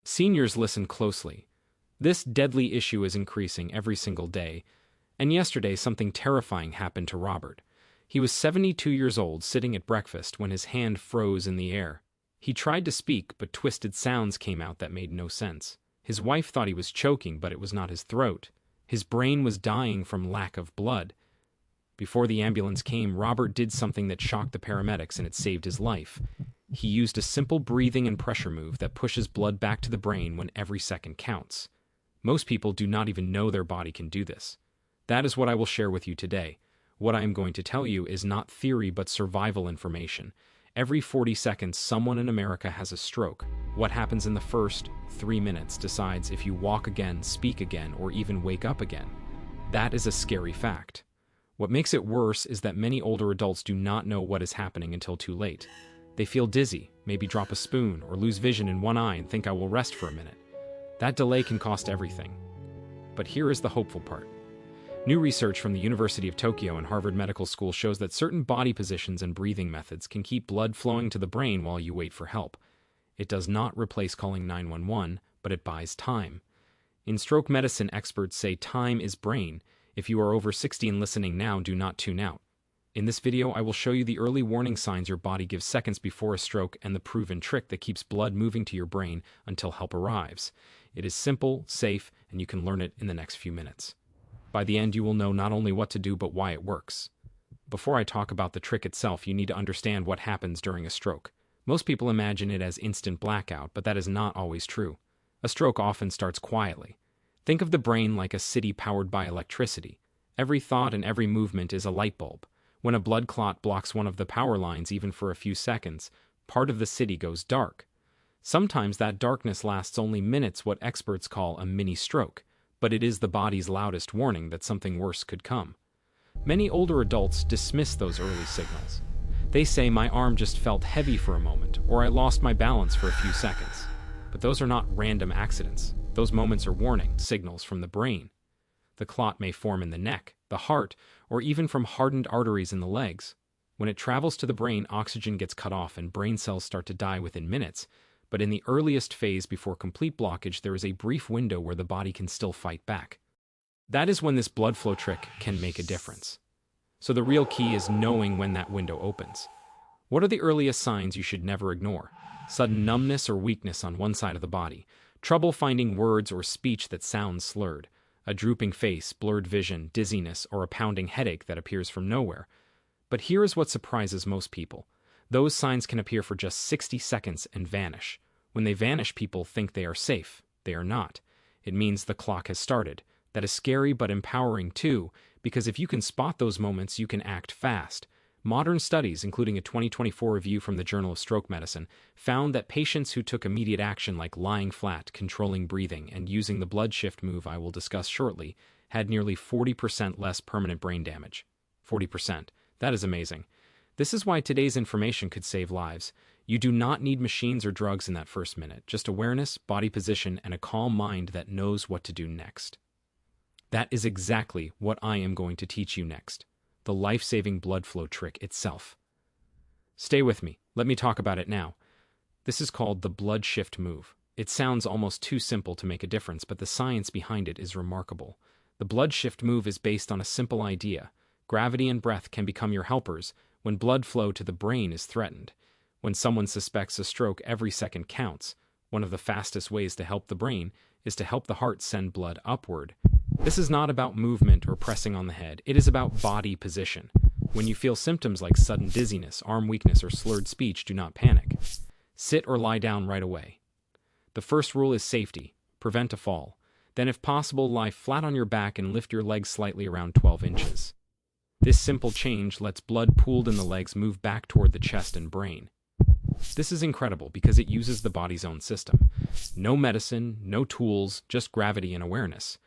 Seniors, listen closely. This deadly issue is increasing every single day, and yesterday something terrifying happened to Robert. He was 72 years old, sitting at breakfast when his hand froze in the air. He tried to speak, but twisted sounds came out that made no sense. His wife thought he was choking, but it was not his throat. His brain was dying from lack of blood. Before the ambulance came, Robert did something that shocked the paramedics, and it saved his life. He used a simple breathing and pressure move that pushes blood back to the brain when every second counts. Most people do not even know their body can do this. That is what I will share with you today. What I am going to tell you is not theory but survival information. Every 40 seconds, someone in America has a stroke. What happens in the first 3 minutes decides if you walk again, speak again, or even wake up again. That is a scary fact. What makes it worse is that many older adults do not know what is happening until too late. They feel dizzy, maybe drop a spoon, or lose vision in one eye and think, I will rest for a minute. That delay can cost everything. But here is the hopeful part. New research from the University of Tokyo and Harvard Medical School shows that certain body positions and breathing methods can keep blood flowing to the brain while you wait for help. It does not replace calling 911, but it buys time. In stroke medicine, experts say time is brain. If you are over 60 and listening now, do not tune out. In this video, I will show you the early warning signs your body gives seconds before a stroke and the proven trick that keeps blood moving to your brain until help arrives. It is simple, safe, and you can learn it in the next few minutes. By the end, you will know not only what to do, but why it works. Before I talk about the trick itself, you need to understand what happens during a stroke. Most people imagine it as instant blackout, but that is not always true. A stroke often starts quietly. Think of the brain like a city powered by electricity. Every thought and every movement is a light bulb. When a blood clot blocks one of the power lines, even for a few seconds, part of the city goes dark. Sometimes that darkness lasts only minutes, what experts call a mini stroke. But it is the body's loudest warning that something worse could come. Many older adults dismiss those early signals. They say, my arm just felt heavy for a moment, or I lost my balance for a few seconds. But those are not random accidents. Those moments are warning signals from the brain. The clot may form in the neck, the heart, or even from hardened arteries in the legs. When it travels to the brain, oxygen gets cut off and brain cells start to die within minutes. But in the earliest phase before complete blockage, there is a brief window where the body can still fight back. That is when this blood flow trick can make a difference. So the real key is knowing when that window opens. What are the earliest signs you should never ignore? Sudden numbness or weakness on one side of the body, trouble finding words or speech that sounds slurred, a drooping face, blurred vision, dizziness, or a pounding headache that appears from nowhere. But here is what surprises most people. Those signs can appear for just 60 seconds and vanish. When they vanish, people think they are safe. They are not. It means the clock has started. That is scary but empowering too, because if you can spot those moments, you can act fast. Modern studies, including a 2024 review from the Journal of Stroke Medicine, found that patients who took immediate action like lying flat, controlling breathing, and using the blood shift move I will discuss shortly, had nearly 40% less permanent brain damage. 40%. That is amazing. This is why today's information could save lives. You do not need machines or drugs in that first minute, just awareness, body position, and a calm mind that knows what to do next. That is exactly what I am going to teach you next. The life-saving blood flow trick itself. Stay with me. Let me talk about it now. This is called the blood shift move. It sounds almost too simple to make a difference, but the science behind it is remarkable. The blood shift move is based on a simple idea. Gravity and breath can become your helpers when blood flow to the brain is threatened. When someone suspects a stroke, every second counts. One of the fastest ways to help the brain is to help the heart send blood upward. This is not about movement or pressing on the head. It is about body position. When you feel symptoms like sudden dizziness, arm weakness, or slurred speech, do not panic. Sit or lie down right away. The first rule is safety. Prevent a fall. Then, if possible, lie flat on your back and lift your legs slightly around 12 inches. This simple change lets blood pooled in the legs move back toward the chest and brain. This is incredible because it uses the body's own system. No medicine, no tools, just gravity and awareness.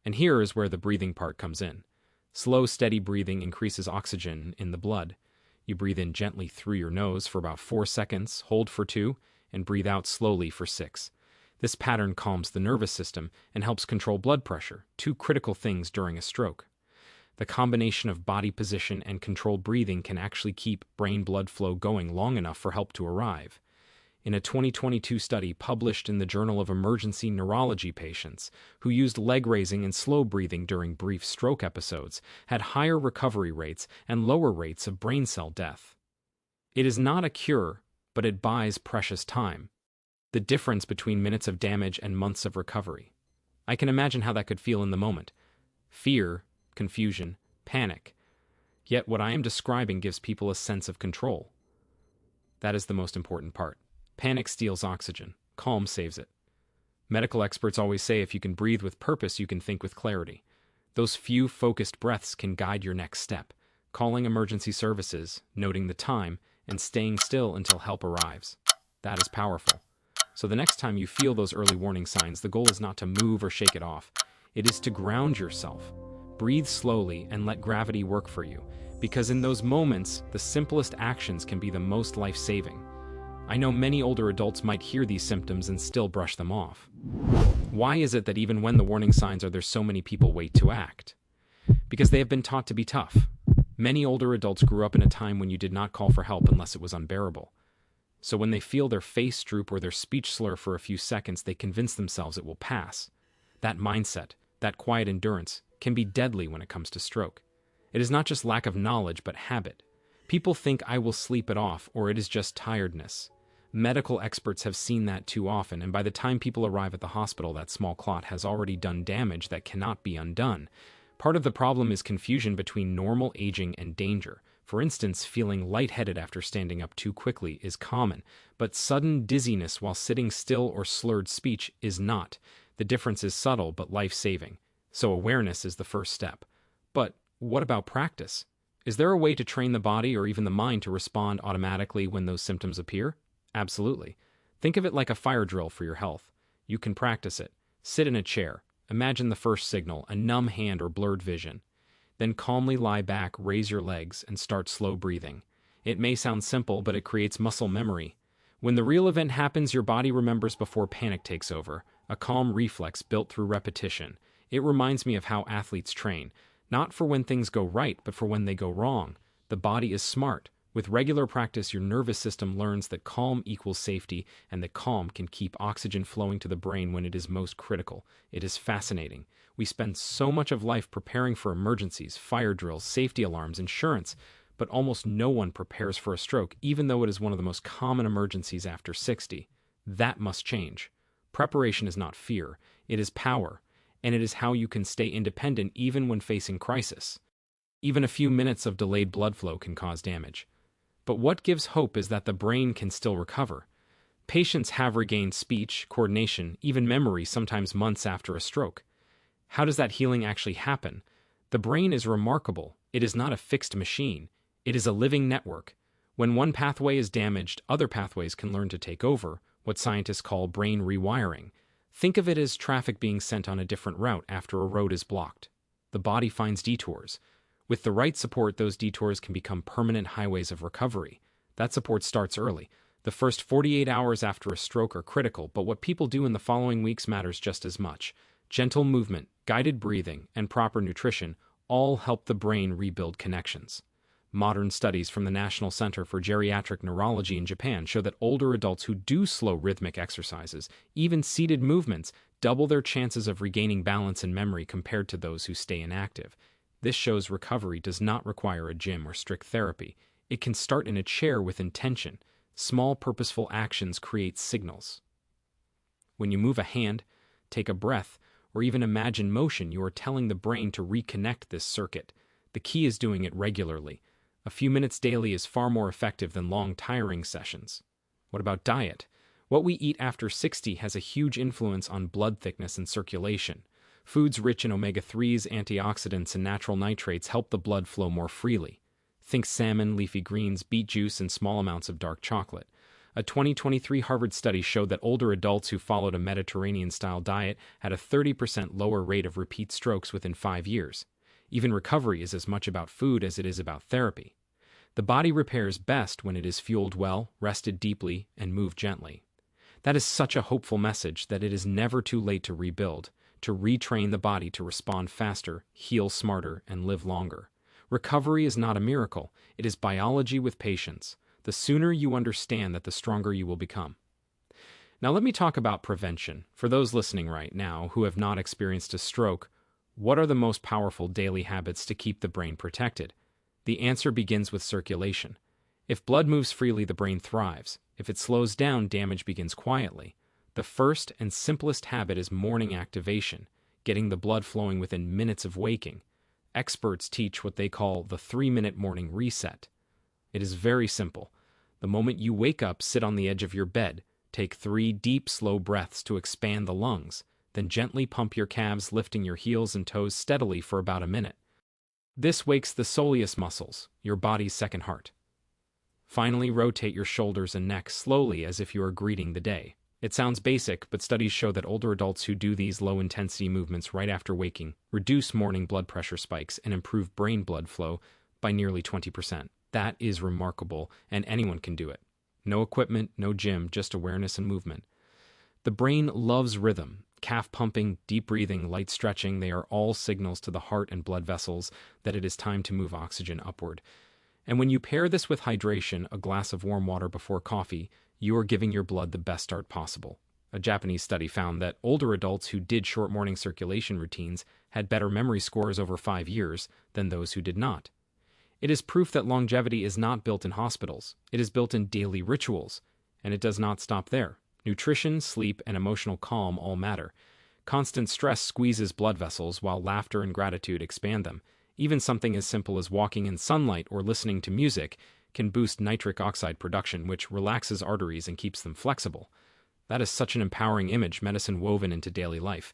And here is where the breathing part comes in. Slow, steady breathing increases oxygen in the blood. You breathe in gently through your nose for about 4 seconds, hold for 2, and breathe out slowly for 6. This pattern calms the nervous system and helps control blood pressure, 2 critical things during a stroke. The combination of body position and controlled breathing can actually keep brain blood flow going long enough for help to arrive. In a 2022 study published in the Journal of Emergency Neurology, patients who used leg raising and slow breathing during brief stroke episodes had higher recovery rates and lower rates of brain cell death. It is not a cure, but it buys precious time. The difference between minutes of damage and months of recovery. I can imagine how that could feel in the moment. Fear, confusion, panic. Yet what I am describing gives people a sense of control. That is the most important part. Panic steals oxygen. Calm saves it. Medical experts always say if you can breathe with purpose, you can think with clarity. Those few focused breaths can guide your next step. Calling emergency services, noting the time, and staying still until help arrives. That is powerful. So the next time you feel those early warning signs, the goal is not to move or shake it off. It is to ground yourself. Breathe slowly and let gravity work for you, because in those moments, the simplest actions can be the most life-saving. I know many older adults might hear these symptoms and still brush them off. Why is it that even when the warning signs are there, so many people wait to act? Because they have been taught to be tough. Many older adults grew up in a time when you did not call for help unless it was unbearable. So when they feel their face droop or their speech slur for a few seconds, they convince themselves it will pass. That mindset, that quiet endurance, can be deadly when it comes to stroke. It is not just lack of knowledge, but habit. People think I will sleep it off, or it is just tiredness. Medical experts have seen that too often, and by the time people arrive at the hospital, that small clot has already done damage that cannot be undone. Part of the problem is confusion between normal aging and danger. For instance, feeling lightheaded after standing up too quickly is common, but sudden dizziness while sitting still or slurred speech is not. The difference is subtle but life-saving, so awareness is the first step. But what about practice? Is there a way to train the body or even the mind to respond automatically when those symptoms appear? Absolutely. Think of it like a fire drill for your health. You can practice it. Sit in a chair. Imagine the first signal, a numb hand or blurred vision. Then calmly lie back, raise your legs, and start slow breathing. It may sound simple, but it creates muscle memory. When the real event happens, your body remembers before panic takes over, a calm reflex built through repetition. It reminds me of how athletes train, not for when things go right, but for when they go wrong. The body is smart. With regular practice, your nervous system learns that calm equals safety, and that calm can keep oxygen flowing to the brain when it is most critical. It is fascinating. We spend so much of life preparing for emergencies, fire drills, safety alarms, insurance, but almost no one prepares for a stroke, even though it is one of the most common emergencies after 60. That must change. Preparation is not fear, it is power, and it is how you can stay independent even when facing crisis. Even a few minutes of delayed blood flow can cause damage. But what gives hope is that the brain can still recover. Patients have regained speech, coordination, even memory sometimes months after a stroke. How does that healing actually happen? The brain is remarkable. It is not a fixed machine. It is a living network. When one pathway is damaged, other pathways can learn to take over, what scientists call brain rewiring. Think of it as traffic being sent on a different route after a road is blocked. The body finds detours. With the right support, those detours can become permanent highways of recovery. That support starts early. The first 48 hours after a stroke are critical, but what people do in the following weeks matters just as much. Gentle movement, guided breathing, and proper nutrition all help the brain rebuild connections. Modern studies from the National Center for Geriatric Neurology in Japan show that older adults who do slow rhythmic exercises, even seated movements, double their chances of regaining balance and memory compared to those who stay inactive. This shows recovery does not require a gym or strict therapy. It can start in a chair with intention. Small purposeful actions create signals. When you move a hand, take a breath, or even imagine motion, you are telling the brain to reconnect this circuit. The key is doing it regularly. A few minutes daily is far more effective than long, tiring sessions. What about diet? What we eat after 60 has a huge influence on blood thickness and circulation. Foods rich in omega-3s, antioxidants, and natural nitrates help the blood flow more freely. Think salmon, leafy greens, beet juice, and small amounts of dark chocolate. A 2023 Harvard study showed that older adults who followed a Mediterranean-style diet had a 30% lower rate of repeat strokes within 5 years. Even recovery is as much about food as it is about therapy. The body repairs best when it is fueled well, rested deeply, and moved gently. That is such a hopeful message that it is never too late to rebuild, to retrain the body to respond faster, heal smarter, and live longer. Recovery is not a miracle. It is biology with patience. The sooner you understand that, the stronger you will become. Now let me talk about prevention. For those listening right now who have not experienced a stroke, what are the most powerful daily habits to keep the brain protected? The answer begins with circulation. If blood moves freely, the brain thrives. If it slows down, damage begins quietly. The first and simplest habit is morning activation, getting the blood flowing within minutes of waking. Experts teach what they call the 3-minute morning reset. It is very simple. The moment you wake up, sit on the edge of your bed, take 3 deep, slow breaths to expand the lungs, then gently pump your calves, lifting your heels and toes steadily for about a minute. This wakes the soleus muscles, your body's second heart. Finally, rotate your shoulders and neck slowly as if you are greeting the day. It sounds basic, but studies show that older adults who do these low-intensity movements right after waking reduce morning blood pressure spikes and improve brain blood flow by nearly 20%. That is remarkable, and anyone can do it. No equipment, no gym, just awareness and movement. The brain loves rhythm. Calf pumping, deep breathing, light stretching, they are all signals to the heart and blood vessels that it is time to move oxygen upward. And when you pair this with hydration, a glass of warm water before coffee, you are giving your blood the best start possible. A Japanese study found that older adults who did short morning circulation routines had better memory scores over 5 years than those who did not. It is proof that longevity is not built in hospitals. It is built in daily rituals, and it does not stop there. Nutrition, sleep, and emotional calm all matter. Constant stress squeezes blood vessels, while laughter and gratitude expand them. Even something as simple as walking in sunlight or listening to music can boost nitric oxide production, which relaxes arteries and keeps them flexible. That is such an empowering image, medicine woven into daily life.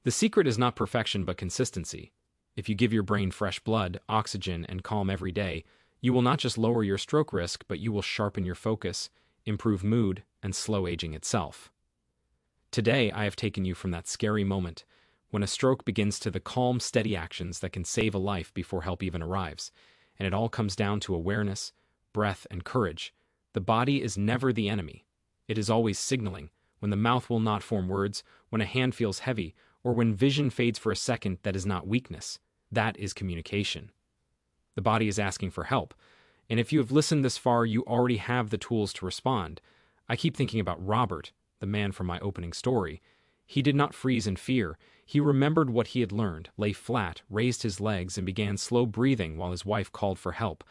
The secret is not perfection but consistency. If you give your brain fresh blood, oxygen, and calm every day, you will not just lower your stroke risk, but you will sharpen your focus, improve mood, and slow aging itself. Today, I have taken you from that scary moment when a stroke begins to the calm, steady actions that can save a life before help even arrives. And it all comes down to awareness, breath, and courage. The body is never the enemy. It is always signaling. When the mouth will not form words, when a hand feels heavy, or when vision fades for a second, that is not weakness. That is communication. The body is asking for help. And if you have listened this far, you already have the tools to respond. I keep thinking about Robert, the man from my opening story. He did not freeze in fear. He remembered what he had learned, lay flat, raised his legs, and began slow breathing while his wife called for help.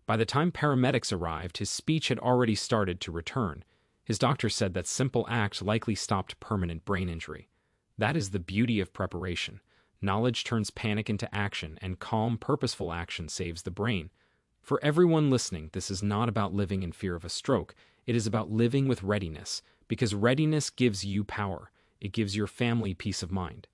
By the time paramedics arrived, his speech had already started to return. His doctor said that simple act likely stopped permanent brain injury. That is the beauty of preparation. Knowledge turns panic into action, and calm, purposeful action saves the brain. For everyone listening, this is not about living in fear of a stroke. It is about living with readiness, because readiness gives you power. It gives your family peace of mind.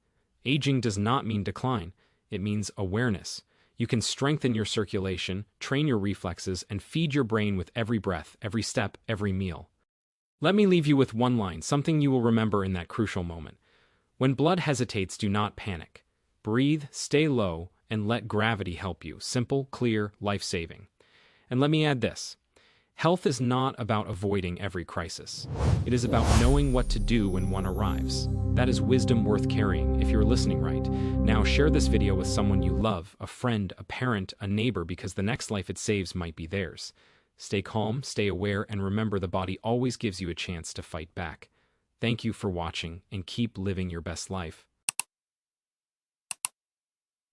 Aging does not mean decline. It means awareness. You can strengthen your circulation, train your reflexes, and feed your brain with every breath, every step, every meal. Let me leave you with one line, something you will remember in that crucial moment. When blood hesitates, do not panic. Breathe, stay low, and let gravity help you. Simple, clear, life-saving. And let me add this. Health is not about avoiding every crisis. It is about knowing what to do when one arrives. That is wisdom worth carrying if you're listening right. Now share this video with someone you love, a friend, a parent, a neighbor, because the next life it saves might be theirs. Stay calm, stay aware, and remember the body always gives you a chance to fight back. Thank you for watching, and keep living your best life.